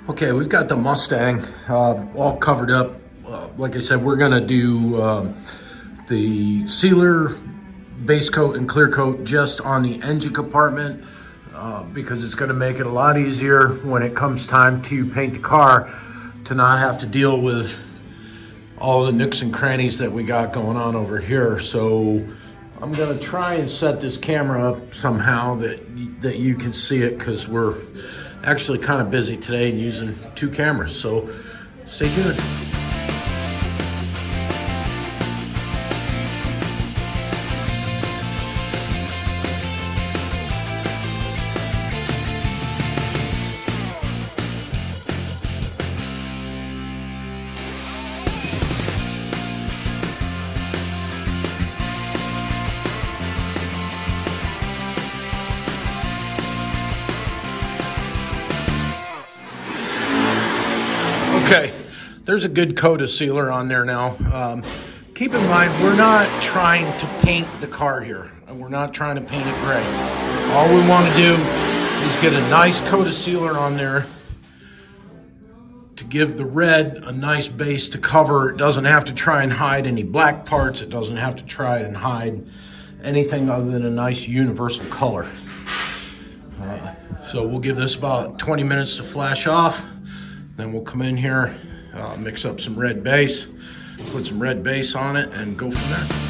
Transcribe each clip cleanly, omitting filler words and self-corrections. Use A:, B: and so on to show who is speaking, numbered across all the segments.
A: Okay, we've got the Mustang all covered up. Like I said, we're gonna do the sealer, base coat, and clear coat just on the engine compartment because it's gonna make it a lot easier when it comes time to paint the car to not have to deal with all the nooks and crannies that we got going on over here. So I'm gonna try and set this camera up somehow that you can see it, because we're actually kind of busy today and using two cameras. So stay tuned. Okay, there's a good coat of sealer on there now. Keep in mind, we're not trying to paint the car here. We're not trying to paint it gray. All we want to do is get a nice coat of sealer on there to give the red a nice base to cover. It doesn't have to try and hide any black parts. It doesn't have to try and hide anything other than a nice universal color. So we'll give this about 20 minutes to flash off. Then we'll come in here, mix up some red base, put some red base on it, and go from there.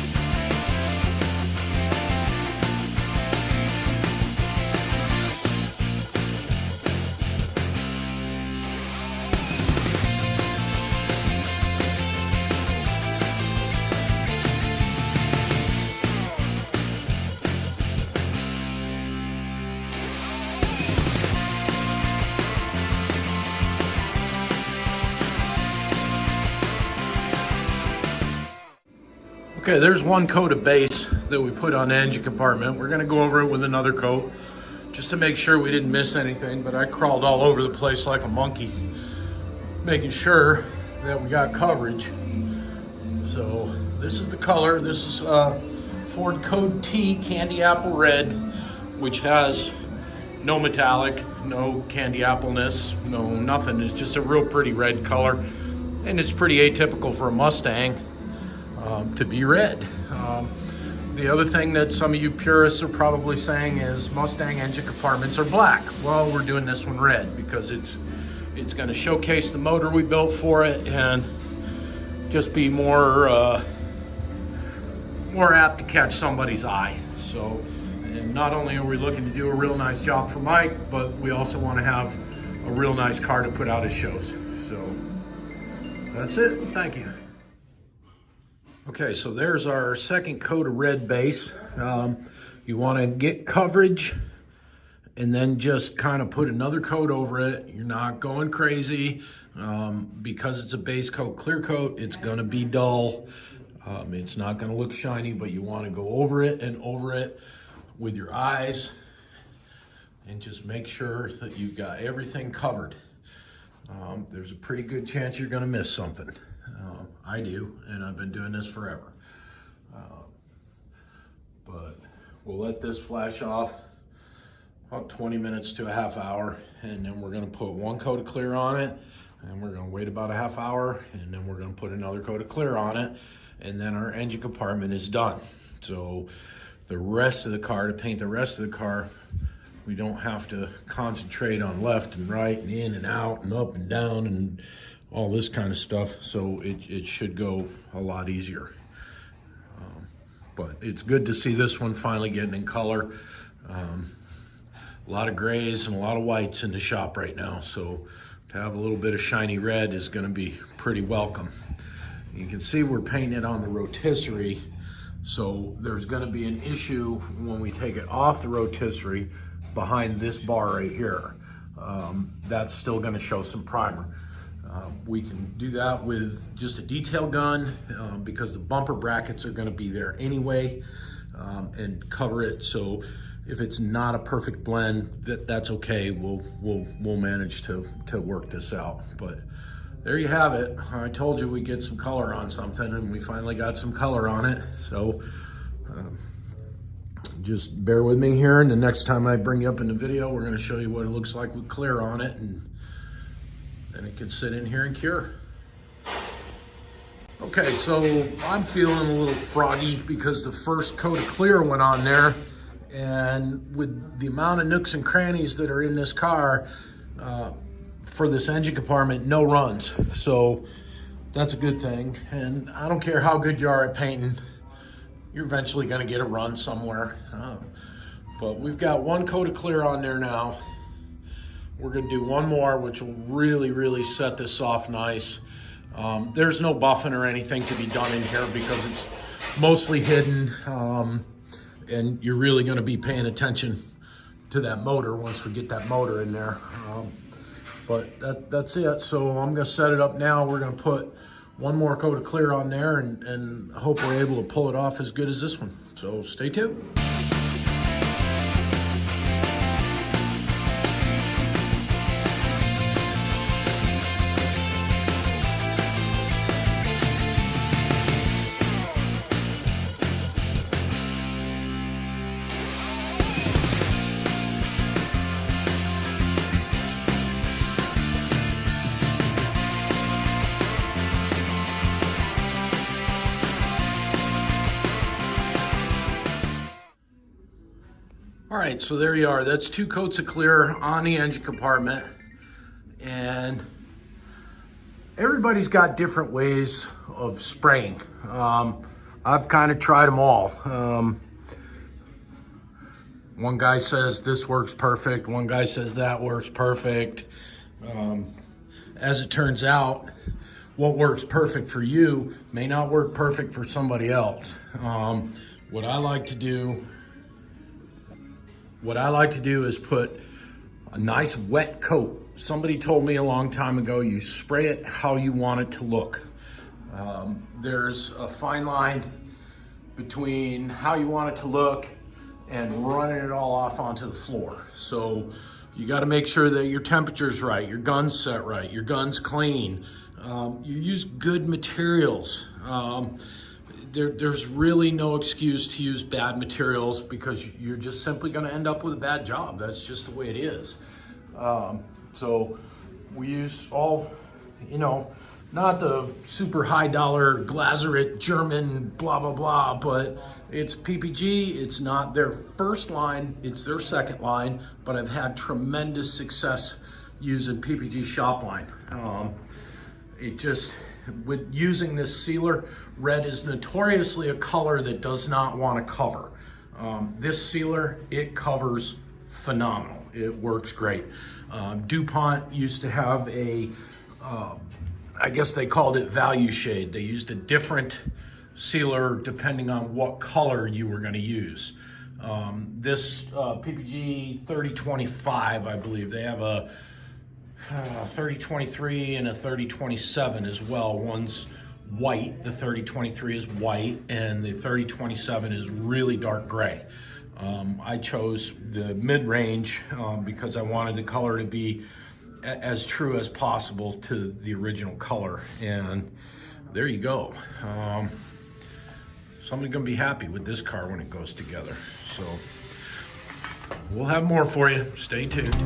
A: Okay, there's one coat of base that we put on the engine compartment. We're gonna go over it with another coat just to make sure we didn't miss anything, but I crawled all over the place like a monkey, making sure that we got coverage. So this is the color. This is Ford Code T Candy Apple Red, which has no metallic, no candy appleness, no nothing. It's just a real pretty red color, and it's pretty atypical for a Mustang to be red. The other thing that some of you purists are probably saying is Mustang engine compartments are black. Well, we're doing this one red because it's going to showcase the motor we built for it and just be more apt to catch somebody's eye. So, and not only are we looking to do a real nice job for Mike, but we also want to have a real nice car to put out at shows. So that's it. Thank you. Okay, so there's our second coat of red base. You want to get coverage and then just kind of put another coat over it. You're not going crazy. Because it's a base coat, clear coat, it's going to be dull. It's not going to look shiny, but you want to go over it and over it with your eyes and just make sure that you've got everything covered. There's a pretty good chance you're going to miss something. I do, and I've been doing this forever. But we'll let this flash off about 20 minutes to a half hour, and then we're gonna put one coat of clear on it, and we're gonna wait about a half hour, and then we're gonna put another coat of clear on it, and then our engine compartment is done. So the rest of the car, to paint the rest of the car, we don't have to concentrate on left and right and in and out and up and down and all this kind of stuff. So it should go a lot easier. But it's good to see this one finally getting in color. A lot of grays and a lot of whites in the shop right now. So to have a little bit of shiny red is gonna be pretty welcome. You can see we're painting it on the rotisserie. So there's gonna be an issue when we take it off the rotisserie behind this bar right here. That's still gonna show some primer. We can do that with just a detail gun because the bumper brackets are going to be there anyway and cover it. So if it's not a perfect blend, that's okay. We'll manage to work this out. But there you have it. I told you we'd get some color on something, and we finally got some color on it. So just bear with me here, and the next time I bring you up in the video, we're going to show you what it looks like with clear on it, and then it can sit in here and cure. Okay, so I'm feeling a little froggy because the first coat of clear went on there, and with the amount of nooks and crannies that are in this car, for this engine compartment, no runs. So that's a good thing. And I don't care how good you are at painting, you're eventually gonna get a run somewhere. But we've got one coat of clear on there now. We're gonna do one more, which will really, really set this off nice. There's no buffing or anything to be done in here because it's mostly hidden. And you're really gonna be paying attention to that motor once we get that motor in there. But that's it. So I'm gonna set it up now. We're gonna put one more coat of clear on there and hope we're able to pull it off as good as this one. So stay tuned. All right, so there you are. That's 2 coats of clear on the engine compartment. And everybody's got different ways of spraying. I've kind of tried them all. One guy says this works perfect. One guy says that works perfect. As it turns out, what works perfect for you may not work perfect for somebody else. What I like to do is put a nice wet coat. Somebody told me a long time ago, you spray it how you want it to look. There's a fine line between how you want it to look and running it all off onto the floor. So you got to make sure that your temperature's right, your gun's set right, your gun's clean. You use good materials. There's really no excuse to use bad materials because you're just simply going to end up with a bad job. That's just the way it is. So we use all, not the super high dollar Glazerite German blah, blah, blah, but it's PPG. It's not their first line, it's their second line, but I've had tremendous success using PPG shop line. With using this sealer, red is notoriously a color that does not want to cover. This sealer, it covers phenomenal. It works great. DuPont used to have I guess they called it value shade. They used a different sealer depending on what color you were going to use. This PPG 3025, I believe, they have a 3023 and a 3027 as well. One's white, the 3023 is white, and the 3027 is really dark gray. I chose the mid-range because I wanted the color to be as true as possible to the original color, and there you go. Somebody's gonna be happy with this car when it goes together. So we'll have more for you. Stay tuned.